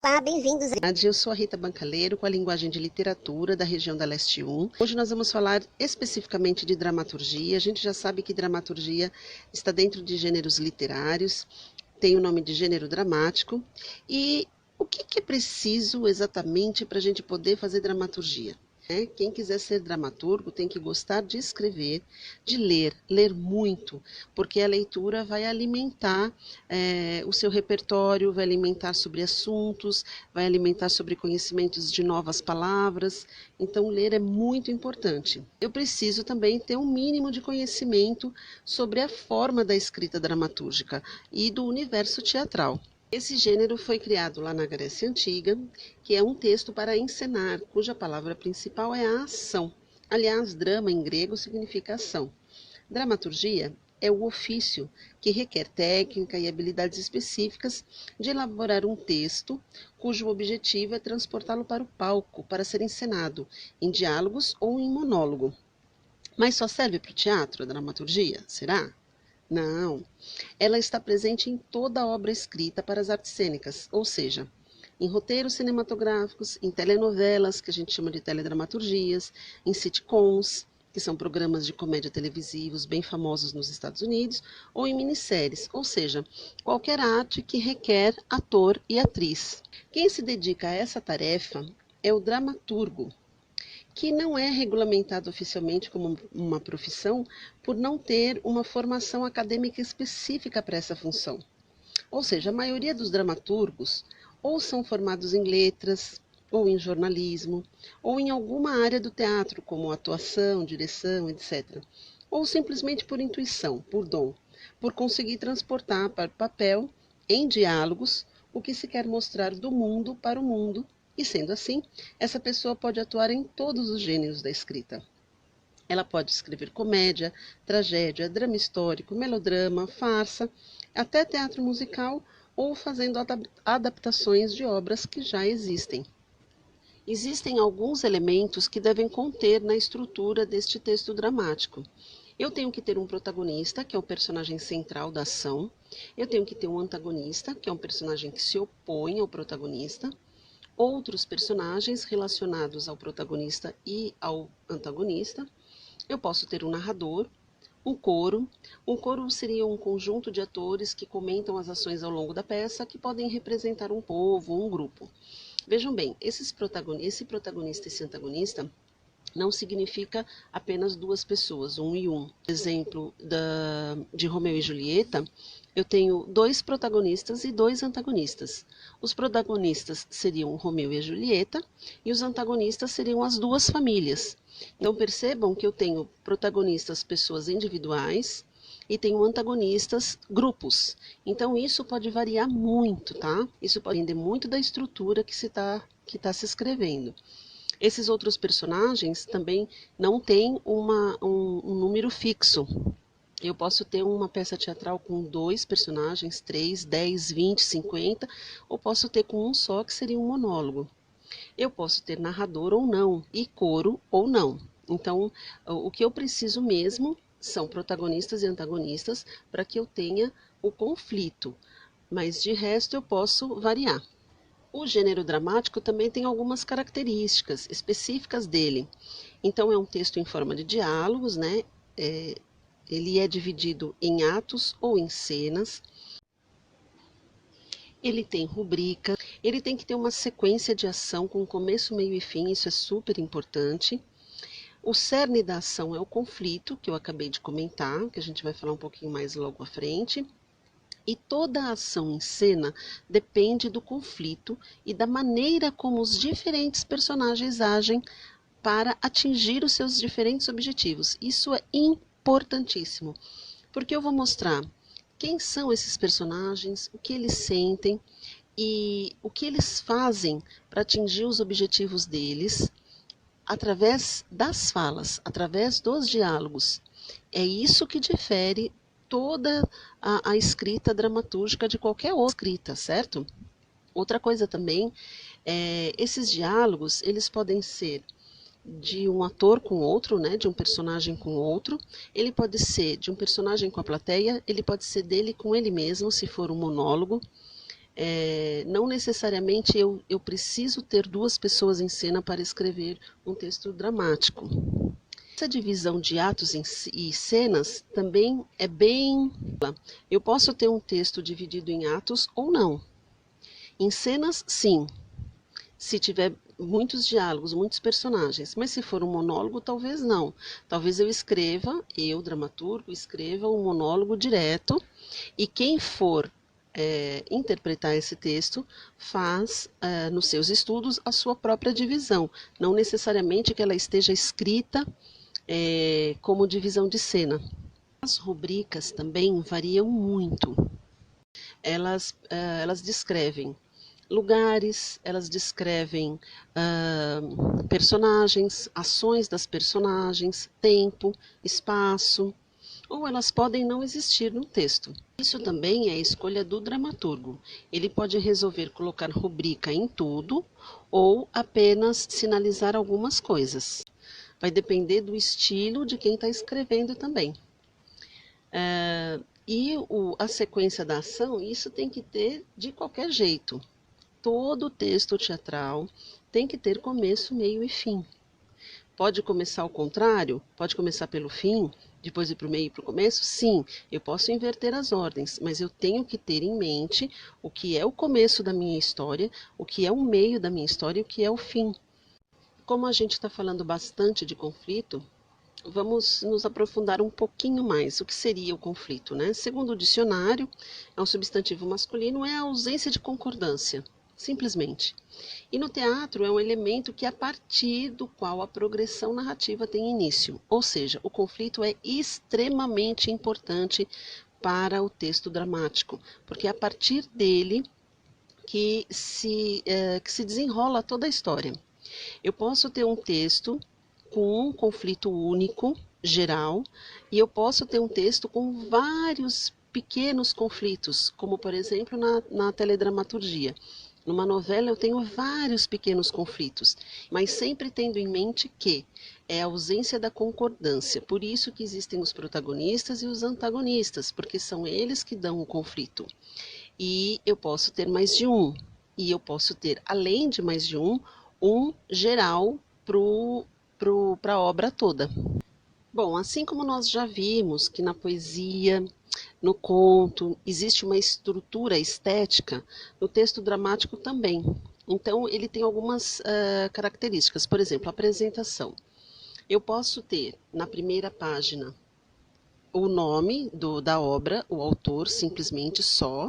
Olá, bem-vindos. Eu sou a Rita Bancaleiro, com a linguagem de literatura da região da Leste 1. Hoje nós vamos falar especificamente de dramaturgia. A gente já sabe que dramaturgia está dentro de gêneros literários, tem o nome de gênero dramático. E o que é preciso exatamente para a gente poder fazer dramaturgia? Quem quiser ser dramaturgo tem que gostar de escrever, de ler muito, porque a leitura vai alimentar o seu repertório, vai alimentar sobre assuntos, vai alimentar sobre conhecimentos de novas palavras. Então, ler é muito importante. Eu preciso também ter um mínimo de conhecimento sobre a forma da escrita dramatúrgica e do universo teatral. Esse gênero foi criado lá na Grécia Antiga, que é um texto para encenar, cuja palavra principal é a ação. Aliás, drama em grego significa ação. Dramaturgia é o ofício que requer técnica e habilidades específicas de elaborar um texto cujo objetivo é transportá-lo para o palco, para ser encenado, em diálogos ou em monólogo. Mas só serve para o teatro a dramaturgia? Será? Não, ela está presente em toda a obra escrita para as artes cênicas, ou seja, em roteiros cinematográficos, em telenovelas, que a gente chama de teledramaturgias, em sitcoms, que são programas de comédia televisivos bem famosos nos Estados Unidos, ou em minisséries, ou seja, qualquer arte que requer ator e atriz. Quem se dedica a essa tarefa é o dramaturgo, que não é regulamentado oficialmente como uma profissão por não ter uma formação acadêmica específica para essa função. Ou seja, a maioria dos dramaturgos ou são formados em letras, ou em jornalismo, ou em alguma área do teatro, como atuação, direção, etc. Ou simplesmente por intuição, por dom, por conseguir transportar para o papel, em diálogos, o que se quer mostrar do mundo para o mundo. E sendo assim, essa pessoa pode atuar em todos os gêneros da escrita. Ela pode escrever comédia, tragédia, drama histórico, melodrama, farsa, até teatro musical ou fazendo adaptações de obras que já existem. Existem alguns elementos que devem conter na estrutura deste texto dramático. Eu tenho que ter um protagonista, que é o personagem central da ação. Eu tenho que ter um antagonista, que é um personagem que se opõe ao protagonista. Outros personagens relacionados ao protagonista e ao antagonista. Eu posso ter um narrador, um coro. Um coro seria um conjunto de atores que comentam as ações ao longo da peça, que podem representar um povo ou um grupo. Vejam bem, esse protagonista e esse antagonista não significa apenas duas pessoas, um e um. Exemplo de Romeu e Julieta, eu tenho dois protagonistas e dois antagonistas. Os protagonistas seriam Romeu e a Julieta e os antagonistas seriam as duas famílias. Então percebam que eu tenho protagonistas, pessoas individuais, e tenho antagonistas, grupos. Então isso pode variar muito, tá? Isso pode depender muito da estrutura que está se escrevendo. Esses outros personagens também não têm um número fixo. Eu posso ter uma peça teatral com 2 personagens, 3, 10, 20, 50, ou posso ter com um só, que seria um monólogo. Eu posso ter narrador ou não, e coro ou não. Então, o que eu preciso mesmo são protagonistas e antagonistas para que eu tenha o conflito, mas de resto eu posso variar. O gênero dramático também tem algumas características específicas dele. Então, é um texto em forma de diálogos, né? Ele é dividido em atos ou em cenas. Ele tem rubrica. Ele tem que ter uma sequência de ação com começo, meio e fim. Isso é super importante. O cerne da ação é o conflito, que eu acabei de comentar, que a gente vai falar um pouquinho mais logo à frente. E toda a ação em cena depende do conflito e da maneira como os diferentes personagens agem para atingir os seus diferentes objetivos. Isso é importantíssimo, porque eu vou mostrar quem são esses personagens, o que eles sentem e o que eles fazem para atingir os objetivos deles através das falas, através dos diálogos. É isso que difere toda a escrita dramatúrgica de qualquer outra escrita, certo? Outra coisa também, esses diálogos, eles podem ser de um ator com outro, né, de um personagem com outro, ele pode ser de um personagem com a plateia, ele pode ser dele com ele mesmo, se for um monólogo, Não necessariamente eu preciso ter duas pessoas em cena para escrever um texto dramático. Essa divisão de atos e cenas também é bem... Eu posso ter um texto dividido em atos ou não. Em cenas, sim. Se tiver muitos diálogos, muitos personagens. Mas se for um monólogo, talvez não. Talvez eu, dramaturgo, escreva um monólogo direto e quem for interpretar esse texto faz, nos seus estudos, a sua própria divisão. Não necessariamente que ela esteja escrita como divisão de cena. As rubricas também variam muito. Elas descrevem lugares, elas descrevem personagens, ações das personagens, tempo, espaço, ou elas podem não existir no texto. Isso também é a escolha do dramaturgo. Ele pode resolver colocar rubrica em tudo ou apenas sinalizar algumas coisas. Vai depender do estilo de quem está escrevendo também. A sequência da ação, isso tem que ter de qualquer jeito. Todo texto teatral tem que ter começo, meio e fim. Pode começar ao contrário? Pode começar pelo fim, depois ir para o meio e para o começo? Sim, eu posso inverter as ordens, mas eu tenho que ter em mente o que é o começo da minha história, o que é o meio da minha história e o que é o fim. Como a gente está falando bastante de conflito, vamos nos aprofundar um pouquinho mais. O que seria o conflito, né? Segundo o dicionário, é um substantivo masculino, é a ausência de concordância, simplesmente. E no teatro é um elemento que a partir do qual a progressão narrativa tem início. Ou seja, o conflito é extremamente importante para o texto dramático, porque é a partir dele que se desenrola toda a história. Eu posso ter um texto com um conflito único, geral, e eu posso ter um texto com vários pequenos conflitos, como por exemplo na teledramaturgia. Numa novela eu tenho vários pequenos conflitos, mas sempre tendo em mente que é a ausência da concordância. Por isso que existem os protagonistas e os antagonistas, porque são eles que dão o conflito. E eu posso ter mais de um. E eu posso ter, além de mais de um geral para a obra toda. Bom, assim como nós já vimos que na poesia, no conto, existe uma estrutura estética, no texto dramático também. Então, ele tem algumas características. Por exemplo, a apresentação. Eu posso ter, na primeira página, o nome da obra, o autor, simplesmente só.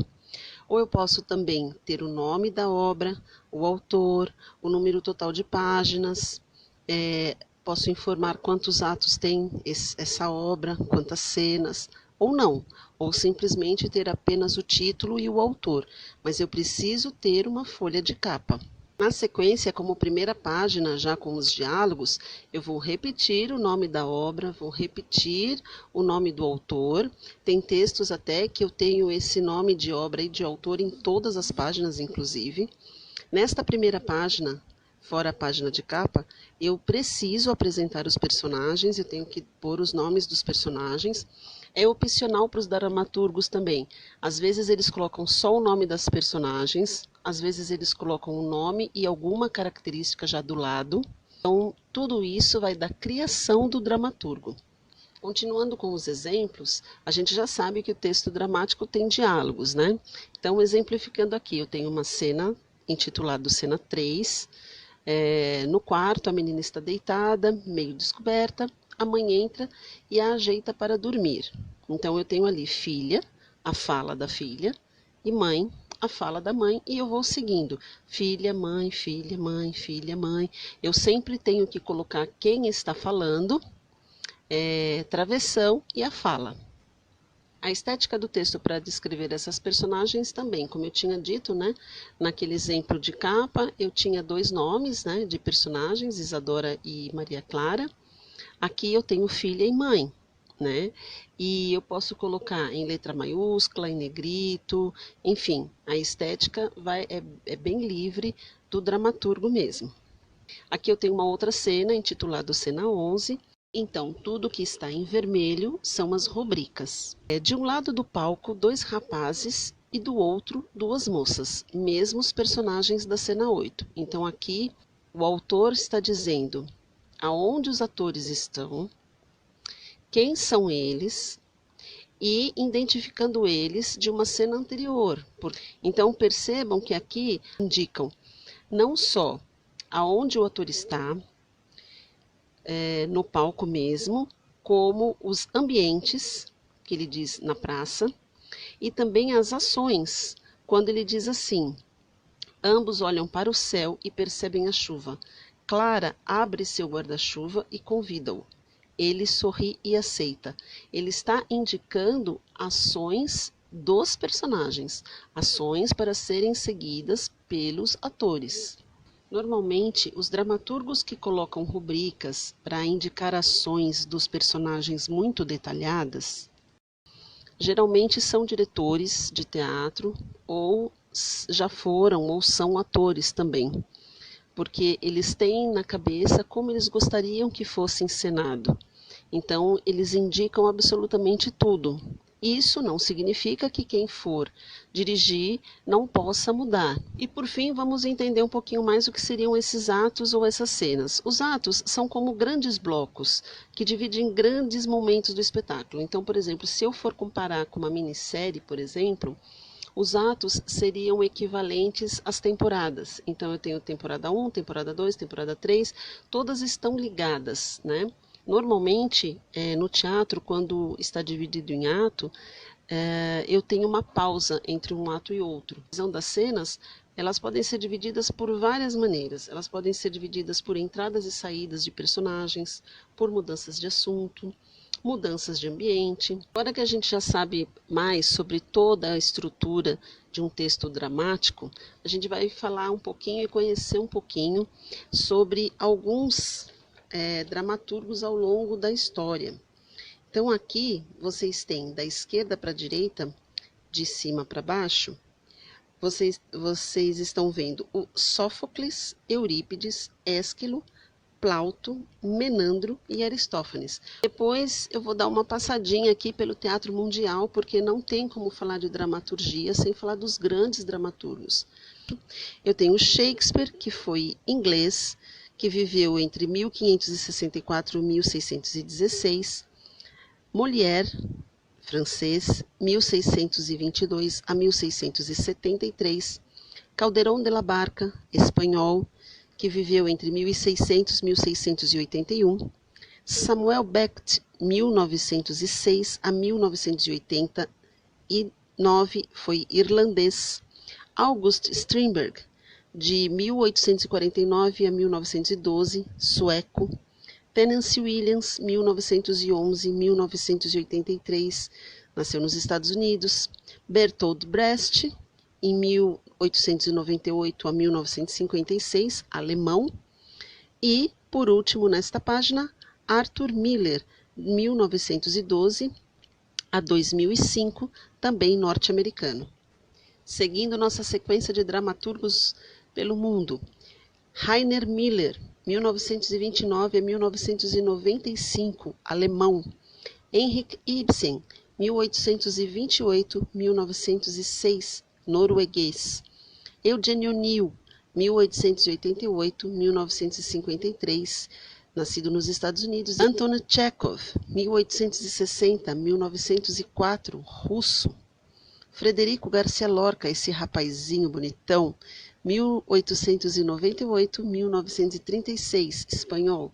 Ou eu posso também ter o nome da obra, o autor, o número total de páginas, posso informar quantos atos tem essa obra, quantas cenas, ou não, ou simplesmente ter apenas o título e o autor, mas eu preciso ter uma folha de capa. Na sequência, como primeira página, já com os diálogos, eu vou repetir o nome da obra, vou repetir o nome do autor. Tem textos até que eu tenho esse nome de obra e de autor em todas as páginas, inclusive. Nesta primeira página, fora a página de capa, eu preciso apresentar os personagens, eu tenho que pôr os nomes dos personagens. É opcional para os dramaturgos também. Às vezes eles colocam só o nome das personagens, às vezes eles colocam o nome e alguma característica já do lado. Então, tudo isso vai da criação do dramaturgo. Continuando com os exemplos, a gente já sabe que o texto dramático tem diálogos, né? Então, exemplificando aqui, eu tenho uma cena intitulada Cena 3. No quarto, a menina está deitada, meio descoberta. A mãe entra e a ajeita para dormir. Então, eu tenho ali filha, a fala da filha, e mãe, a fala da mãe, e eu vou seguindo. Filha, mãe, filha, mãe, filha, mãe. Eu sempre tenho que colocar quem está falando, travessão e a fala. A estética do texto para descrever essas personagens também, como eu tinha dito, né, naquele exemplo de capa, eu tinha dois nomes, né, de personagens, Isadora e Maria Clara. Aqui eu tenho filha e mãe, né? E eu posso colocar em letra maiúscula, em negrito, enfim, a estética é bem livre do dramaturgo mesmo. Aqui eu tenho uma outra cena intitulada Cena 11. Então, tudo que está em vermelho são as rubricas. De um lado do palco, dois rapazes e do outro, duas moças, mesmos personagens da cena 8. Então aqui o autor está dizendo aonde os atores estão, quem são eles e identificando eles de uma cena anterior. Então percebam que aqui indicam não só aonde o ator está, no palco mesmo, como os ambientes, que ele diz na praça, e também as ações, quando ele diz assim: ambos olham para o céu e percebem a chuva. Clara abre seu guarda-chuva e convida-o. Ele sorri e aceita. Ele está indicando ações dos personagens, ações para serem seguidas pelos atores. Normalmente, os dramaturgos que colocam rubricas para indicar ações dos personagens muito detalhadas, geralmente são diretores de teatro ou já foram ou são atores também, porque eles têm na cabeça como eles gostariam que fosse encenado. Então, eles indicam absolutamente tudo. Isso não significa que quem for dirigir não possa mudar. E por fim, vamos entender um pouquinho mais o que seriam esses atos ou essas cenas. Os atos são como grandes blocos, que dividem grandes momentos do espetáculo. Então, por exemplo, se eu for comparar com uma minissérie, por exemplo, os atos seriam equivalentes às temporadas. Então, eu tenho temporada 1, temporada 2, temporada 3, todas estão ligadas, né? Normalmente, no teatro, quando está dividido em ato, eu tenho uma pausa entre um ato e outro. A visão das cenas, elas podem ser divididas por várias maneiras. Elas podem ser divididas por entradas e saídas de personagens, por mudanças de assunto, mudanças de ambiente. Agora que a gente já sabe mais sobre toda a estrutura de um texto dramático, a gente vai falar um pouquinho e conhecer um pouquinho sobre alguns dramaturgos ao longo da história. Então aqui vocês têm da esquerda para a direita, de cima para baixo, vocês estão vendo o Sófocles, Eurípides, Ésquilo, Plauto, Menandro e Aristófanes. Depois eu vou dar uma passadinha aqui pelo teatro mundial, porque não tem como falar de dramaturgia sem falar dos grandes dramaturgos. Eu tenho Shakespeare, que foi inglês, que viveu entre 1564 e 1616, Molière, francês, 1622 a 1673, Calderón de la Barca, espanhol, que viveu entre 1600 e 1681, Samuel Beckett, 1906 a 1989, foi irlandês, August Strindberg, de 1849 a 1912, sueco, Tennessee Williams, 1911-1983, nasceu nos Estados Unidos, Bertolt Brecht, em 1898 a 1956, alemão, e, por último, nesta página, Arthur Miller, 1912 a 2005, também norte-americano. Seguindo nossa sequência de dramaturgos pelo mundo, Rainer Miller, 1929 a 1995, alemão. Henrik Ibsen, 1828-1906, norueguês. Eugene O'Neill, 1888-1953, nascido nos Estados Unidos. Anton Chekhov, 1860-1904, russo. Frederico Garcia Lorca, esse rapazinho bonitão, 1898-1936, espanhol.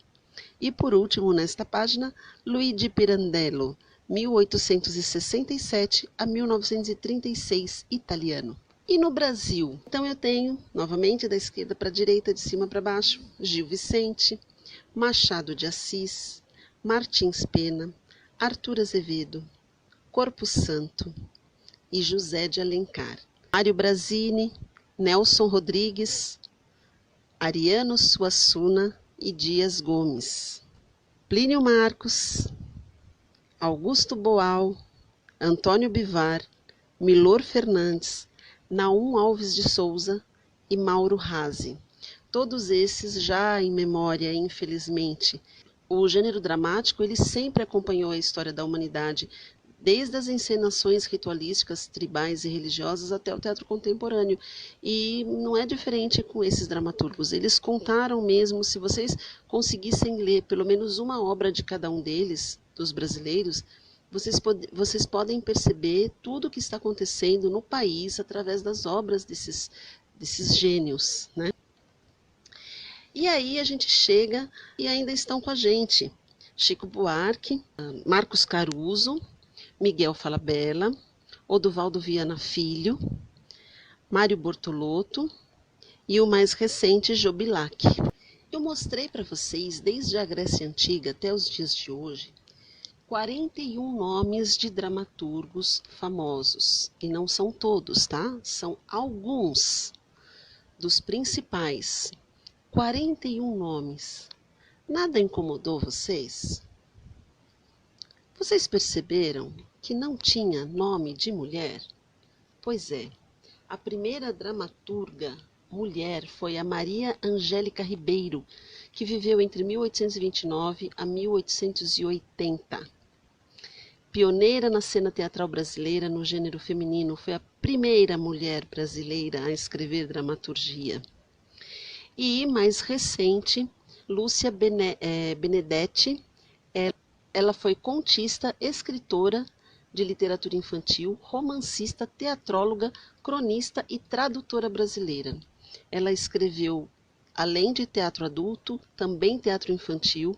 E por último, nesta página, Luigi Pirandello, 1867 a 1936, italiano. E no Brasil? Então eu tenho, novamente, da esquerda para a direita, de cima para baixo, Gil Vicente, Machado de Assis, Martins Pena, Arthur Azevedo, Corpo Santo e José de Alencar. Mário Brazini, Nelson Rodrigues, Ariano Suassuna e Dias Gomes. Plínio Marcos, Augusto Boal, Antônio Bivar, Milor Fernandes, Naum Alves de Souza e Mauro Razzi. Todos esses já em memória, infelizmente. O gênero dramático ele sempre acompanhou a história da humanidade desde as encenações ritualísticas, tribais e religiosas até o teatro contemporâneo. E não é diferente com esses dramaturgos. Eles contaram mesmo, se vocês conseguissem ler pelo menos uma obra de cada um deles, dos brasileiros, vocês podem perceber tudo o que está acontecendo no país através das obras desses gênios, né? E aí a gente chega e ainda estão com a gente Chico Buarque, Marcos Caruso, Miguel Falabella, Oduvaldo Viana Filho, Mário Bortolotto e o mais recente Jô Bilac. Eu mostrei para vocês, desde a Grécia Antiga até os dias de hoje, 41 nomes de dramaturgos famosos. E não são todos, tá? São alguns dos principais. 41 nomes. Nada incomodou vocês? Vocês perceberam que não tinha nome de mulher? Pois é, a primeira dramaturga mulher foi a Maria Angélica Ribeiro, que viveu entre 1829 a 1880. Pioneira na cena teatral brasileira no gênero feminino, foi a primeira mulher brasileira a escrever dramaturgia. E, mais recente, Lúcia Benedetti, ela foi contista, escritora de literatura infantil, romancista, teatróloga, cronista e tradutora brasileira. Ela escreveu, além de teatro adulto, também teatro infantil.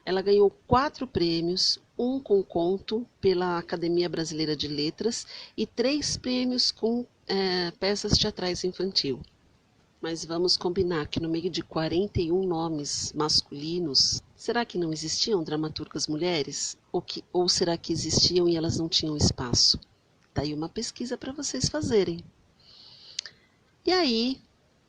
Ela ganhou 4 prêmios, um com conto pela Academia Brasileira de Letras e 3 prêmios com peças teatrais infantil. Mas vamos combinar que no meio de 41 nomes masculinos, será que não existiam dramaturgas mulheres? Ou será que existiam e elas não tinham espaço? Tá aí uma pesquisa para vocês fazerem. E aí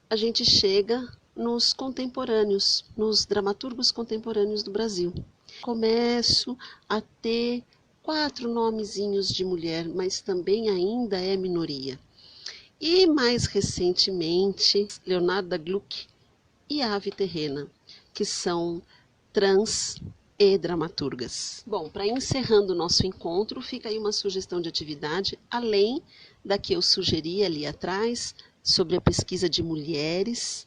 a gente chega nos contemporâneos, nos dramaturgos contemporâneos do Brasil. Começo a ter 4 nomezinhos de mulher, mas também ainda é minoria. E mais recentemente, Leonarda Gluck e Ave Terrena, que são trans e dramaturgas. Bom, para encerrando o nosso encontro, fica aí uma sugestão de atividade, além da que eu sugeri ali atrás, sobre a pesquisa de mulheres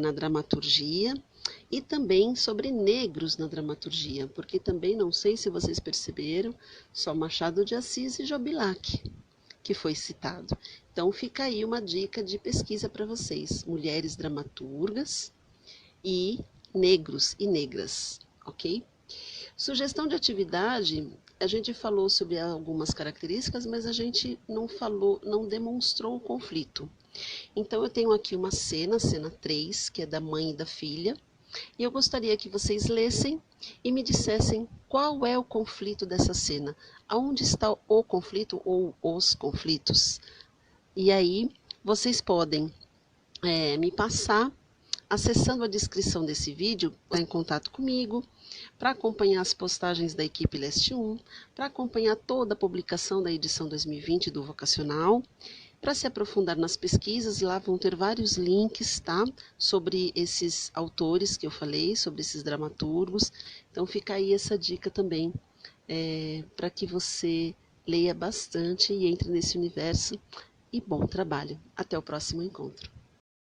na dramaturgia, e também sobre negros na dramaturgia, porque também não sei se vocês perceberam, só Machado de Assis e Jô Bilac que foi citado. Então fica aí uma dica de pesquisa para vocês, mulheres dramaturgas e negros e negras, ok? Sugestão de atividade, a gente falou sobre algumas características, mas a gente não demonstrou o conflito. Então eu tenho aqui uma cena 3, que é da mãe e da filha, e eu gostaria que vocês lessem e me dissessem qual é o conflito dessa cena. Aonde está o conflito ou os conflitos? E aí vocês podem me passar, acessando a descrição desse vídeo, em contato comigo, para acompanhar as postagens da equipe Leste 1, para acompanhar toda a publicação da edição 2020 do Vocacional, para se aprofundar nas pesquisas. Lá vão ter vários links, tá? Sobre esses autores que eu falei, sobre esses dramaturgos. Então fica aí essa dica também, para que você leia bastante e entre nesse universo. E bom trabalho. Até o próximo encontro.